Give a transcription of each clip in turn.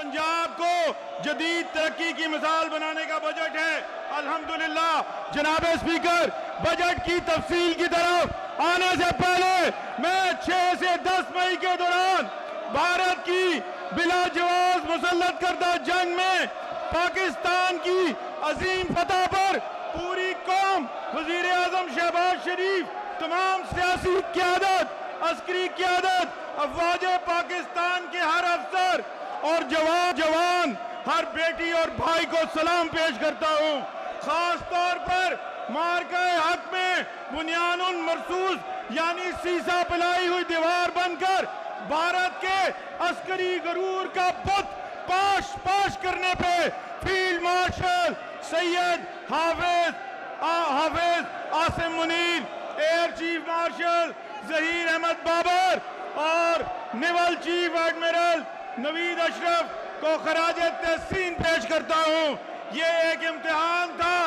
पंजाब को जदीद तरक्की की मिसाल बनाने का बजट है। अल्हम्दुलिल्लाह जनाब स्पीकर, बजट की तफसील की तरफ आने से पहले मैं 6 से 10 मई के दौरान भारत की बिला जवाब मुसल्लत करदा जंग में पाकिस्तान की अजीम फतह पर पूरी कौम, वजीर आजम शहबाज शरीफ, तमाम सियासी क़यादत, अस्करी क़यादत, अफवाज पाकिस्तान के हर अफसर और जवान हर बेटी और भाई को सलाम पेश करता हूँ। खास तौर पर मार्के हक में बुनियानुन मरसूस यानी सीसा पिलाई हुई दीवार बनकर भारत के अस्करी गरूर का बुत पाश करने पे field marshal Syed Hafiz Asim Munir, air chief marshal Zaheer Ahmed Babar और naval chief admiral Naveed Ashraf को खराजे तहसीन पेश करता हूँ। ये एक इम्तिहान था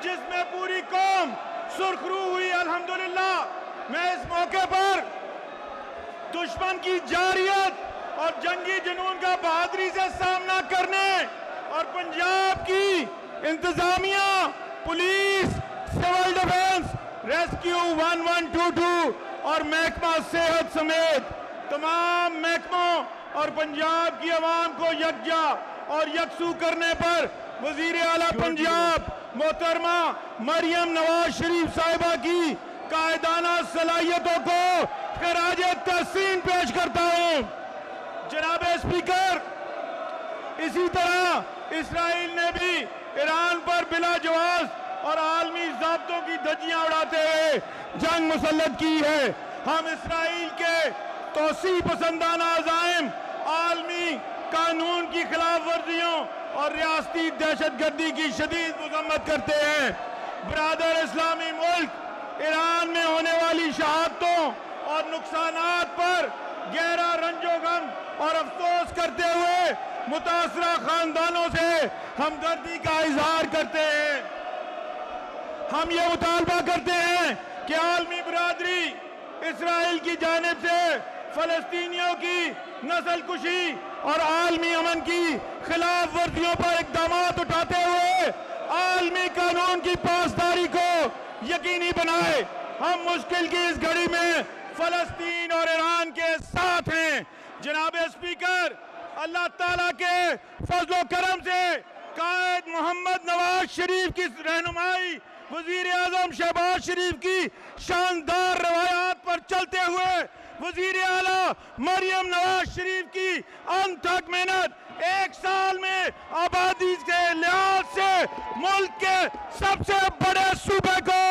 जिसमें पूरी कौम सुरखरू हुई। अल्हम्दुलिल्लाह मैं इस मौके पर दुश्मन की जारियत और जंगी जुनून का बहादुरी से सामना करने और पंजाब की इंतजामिया, पुलिस, सिविल डिफेंस, रेस्क्यू 1122 और महकमा सेहत समेत तमाम महकमों और पंजाब की आवाम को यकजा और यकसू करने पर वजीर आला पंजाब मोहतरमा मरियम नवाज शरीफ साहिबा की कायदाना सलाहियतों को खराजे तहसीन पेश करता हूँ। जनाब स्पीकर, इसी तरह इसराइल ने भी ईरान पर बिला जवाब और आलमी ज़ाब्तों की धज्जियां उड़ाते हुए जंग मुसल्लत की है। हम इसराइल के तोसी पसंदाना अज़ाइम, आलमी कानून की खिलाफ वर्जियों और रियासती दहशतगर्दी की शदीद मज़म्मत करते हैं। ब्रादर इस्लामी मुल्क ईरान में होने वाली शहादतों और नुकसानात पर गहरा रंजोगम और अफसोस करते हुए मुतासरा खानदानों से हमदर्दी का इजहार करते हैं। हम ये मुतालबा करते हैं कि आलमी बरादरी इसराइल की जानिब से फलस्तीनियों की नस्ल कुशी और आलमी अमन की खिलाफ वर्जियों पर इक़दामात उठाते हुए आलमी कानून की पासदारी को यकीनी बनाए। हम मुश्किल की इस घड़ी में फलस्तीन और ईरान के साथ हैं। जनाब स्पीकर, अल्लाह ताला के फजलो करम से कायद मोहम्मद नवाज शरीफ की रहनुमाई, वजीर आजम शहबाज शरीफ की शानदार रवायात पर चलते हुए वजीर आला मरियम नवाज शरीफ की अनथक मेहनत 1 साल में आबादी के लिहाज से मुल्क के सबसे बड़े सूबे को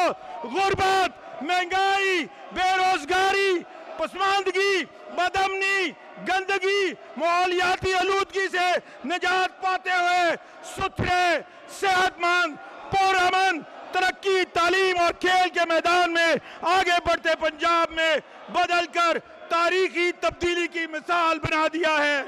गुर्बत, महंगाई, बेरोजगारी, पसमानदगी, बदअमनी, गंदगी, माहौलियाती आलूदगी से निजात पाते हुए सुथरे, सेहतमंद, पुरअमन, तरक्की, तालीम और खेल के मैदान में आगे बढ़ते पंजाब में बदल कर तारीखी तब्दीली की मिसाल बना दिया है।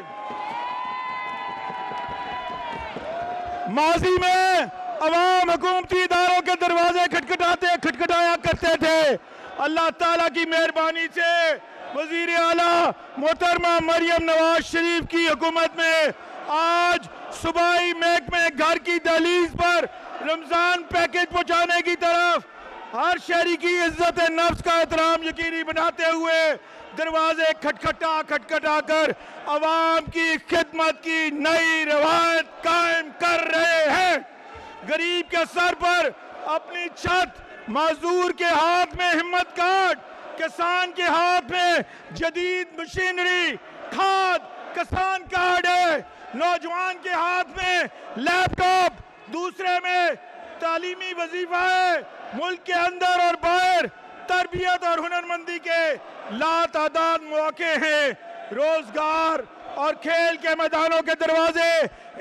माजी में अवाम हुकूमती इदारों के दरवाजे खटखटाया करते थे। अल्लाह ताला की मेहरबानी से वजीर आला मोहतरमा मरियम नवाज शरीफ की हुकूमत में आज सूबाई महकमे घर की दहलीज पर रमजान पैकेज पहुंचाने की तरफ हर शहरी की इज्जत नफ्स का एहतराम यकीनी बनाते हुए दरवाजे खटखटा कर अवाम की खिदमत की नई रवायत कायम कर रहे हैं। गरीब के सर पर अपनी छत, मजदूर के हाथ में हिम्मत कार्ड, किसान के हाथ में जदीद मशीनरी, खाद, किसान कार्ड है, नौजवान के हाथ में लैपटॉप, दूसरे में तालीमी वजीफा है। मुल्क के अंदर और बाहर तरबियत और हुनरमंदी के लातादाद मौके हैं। रोजगार और खेल के मैदानों के दरवाजे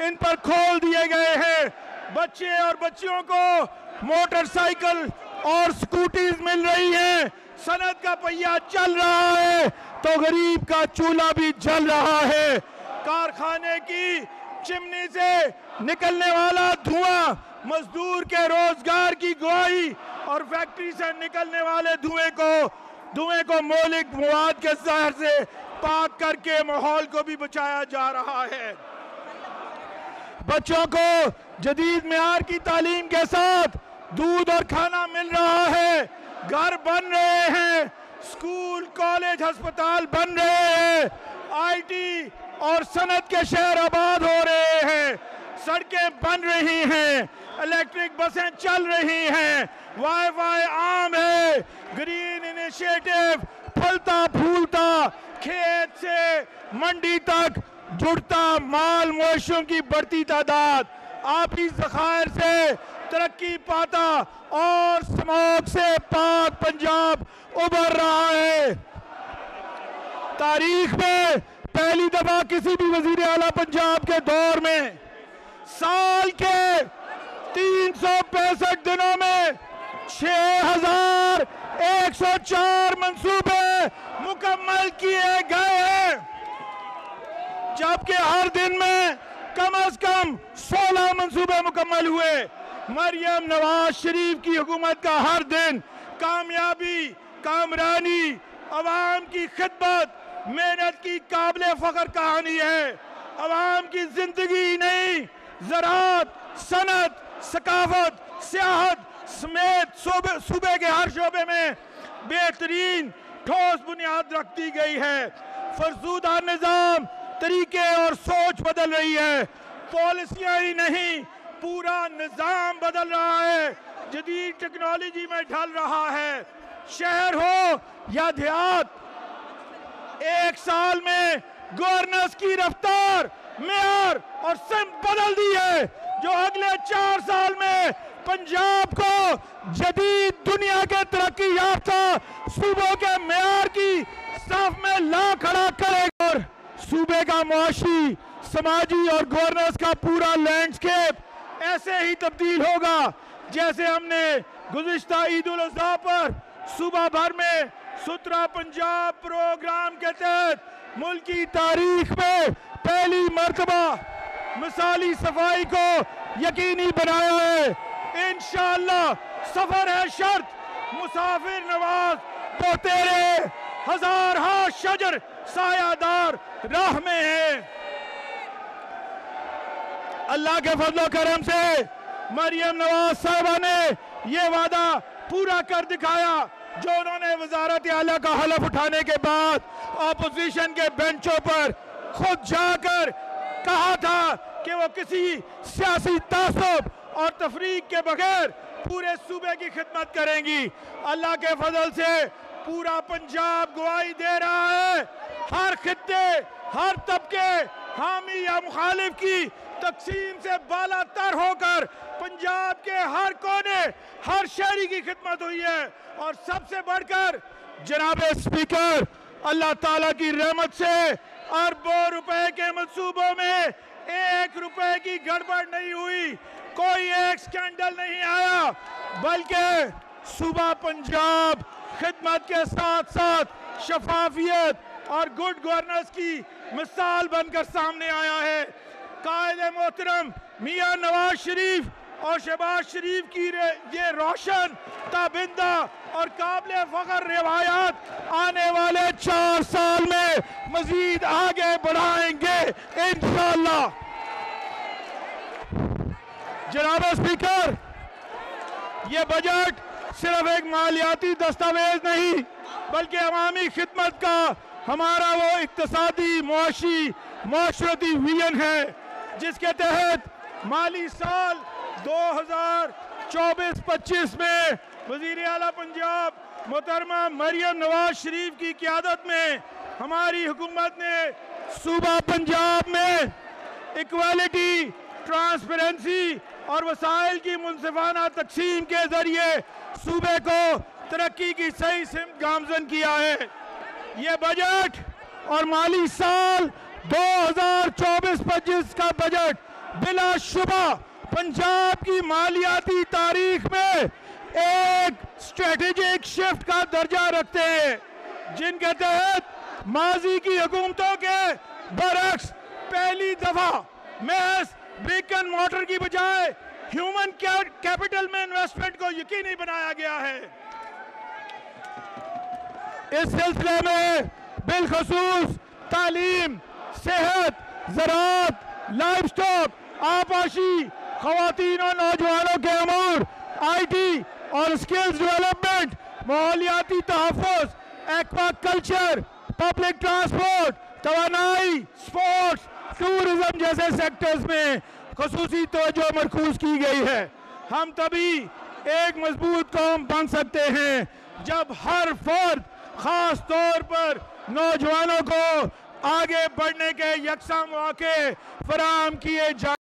इन पर खोल दिए गए हैं। बच्चे और बच्चियों को मोटरसाइकिल और स्कूटीज मिल रही हैं। सनत का पहिया चल रहा है तो गरीब का चूल्हा भी जल रहा है। कारखाने की चिमनी से निकलने वाला धुआं मजदूर के रोजगार की गवाही और फैक्ट्री से निकलने वाले धुएं को मौलिक मवाद के जहर से पाक करके माहौल को भी बचाया जा रहा है। بچوں کو جدید معیار کی تعلیم کے ساتھ دودھ اور کھانا مل رہا ہے، گھر بن رہے ہیں، اسکول کالج ہسپتال بن رہے ہیں، آئی ٹی اور صنعت کے شہر آباد ہو رہے ہیں، سڑکیں بن رہی ہیں، الیکٹرک بسیں چل رہی ہیں، وائی فائی عام ہے، گرین انیشیٹو پھلتا پھولتا کھیت سے منڈی تک جڑتا مال مویشیوں کی بڑھتی تعداد، آبی ذخائر سے ترقی پاتا اور سموگ سے پاک پنجاب ابھر رہا ہے۔ تاریخ میں پہلی دفعہ کسی بھی وزیر اعلیٰ پنجاب کے دور میں سال کے 365 دنوں میں 6104 منصوبے مکمل کیے گئے ہیں، جبکہ ہر دن میں کم از کم 16 منصوبے مکمل ہوئے۔ مریم نواز شریف کی حکومت کا ہر دن کامیابی، کامرانی، عوام کی خدمت، محنت کی قابل فخر کہانی ہے۔ عوام کی زندگی نہیں، زراعت، صنعت، ثقافت، سیاحت سمیت صوبے کے ہر شعبے میں بہترین ٹھوس بنیاد رکھ دی گئی ہے۔ فرسودہ نظام، طریقے اور سوچ بدل رہی ہے، پالیسیاں ہی نہیں پورا نظام بدل رہا ہے، جدید ٹیکنالوجی میں ڈھل رہا ہے۔ شہر ہو یا دیہات، ایک سال میں گورننس کی رفتار، معیار اور سمت بدل دی ہے، جو اگلے 4 سال میں پنجاب کو جدید دنیا کے ترقی یافتہ صوبوں کے معیار کی صف میں لا کھڑا کرے گا، اور صوبے کا معاشی، سماجی اور گورننس کا پورا لینڈسکیپ ایسے ہی تبدیل ہوگا جیسے ہم نے گزشتہ عید الاضحیٰ پر صوبہ بھر میں 17 پنجاب پروگرام کے تحت ملک کی تاریخ میں پہلی مرتبہ مثالی صفائی کو یقینی بنایا ہے۔ انشاءاللہ سفر ہے شرط، مسافر نواز پوتیرے، ہزار ہاں شجر سایہ دار راہ میں ہے۔ اللہ کے فضل و کرم سے مریم نواز صاحبہ نے یہ وعدہ پورا کر دکھایا جو انہوں نے وزارت اعلیٰ کا حلف اٹھانے کے بعد اپوزیشن کے بینچوں پر خود جا کر کہا تھا کہ وہ کسی سیاسی تعصب اور تفریق کے بغیر پورے صوبے کی خدمت کریں گی۔ اللہ کے فضل سے پورا پنجاب گواہی دے رہا ہے، ہر خطے، ہر طبقے، حامی یا مخالف کی تقسیم سے بالا تر ہو کر پنجاب کے ہر کونے، ہر شہری کی خدمت ہوئی ہے، اور سب سے بڑھ کر جناب اسپیکر، اللہ تعالیٰ کی رحمت سے اربوں روپے کے منصوبوں میں 1 روپے کی گڑبڑ نہیں ہوئی، کوئی ایک سکینڈل نہیں آیا، بلکہ صوبہ پنجاب خدمت کے ساتھ ساتھ شفافیت اور گڈ گورننس کی مثال بن کر سامنے آیا ہے۔ قائد محترم میاں نواز شریف اور شہباز شریف کی یہ روشن، تابندہ اور قابل فخر روایات آنے والے 4 سال میں مزید آگے بڑھائیں گے انشاءاللہ۔ جناب اسپیکر، یہ بجٹ صرف ایک مالیاتی دستاویز نہیں بلکہ عوامی خدمت کا ہمارا وہ اقتصادی، معاشی، معاشرتی ویژن ہے جس کے تحت مالی سال 2024-25 میں وزیر اعلیٰ پنجاب محترمہ مریم نواز شریف کی قیادت میں ہماری حکومت نے صوبہ پنجاب میں ایکوالٹی، ٹرانسپیرنسی اور وسائل کی منصفانہ تقسیم کے ذریعے صوبے کو ترقی کی صحیح سمت گامزن کیا ہے۔ یہ بجٹ اور مالی سال 2024-25 کا بجٹ بلا شبہ پنجاب کی مالیاتی تاریخ میں ایک اسٹریٹجک شفٹ کا درجہ رکھتے ہیں، جن کے تحت ماضی کی حکومتوں کے برعکس پہلی دفعہ محض برک اینڈ مورٹر کی بجائے ہیومن کیپٹل میں انویسٹمنٹ کو یقینی بنایا گیا ہے۔ اس سلسلے میں بالخصوص تعلیم، صحت، زراعت، لائف سٹاک आपाशी, ख़वातीन और नौजवानों के अमूर, IT और स्किल्स डेवलपमेंट, माहौलियाती तहफ़्फ़ुज़, एक्वा कल्चर, पब्लिक ट्रांसपोर्ट, तवानाई, स्पोर्ट्स, टूरिज्म जैसे सेक्टर्स में ख़ुसूसी तवज्जो मरकूज़ की गई है। हम तभी एक मजबूत कौम बन सकते हैं जब हर फर्द, ख़ास तौर पर नौजवानों को आगे बढ़ने के यकसा मौके फराहम किए जाए।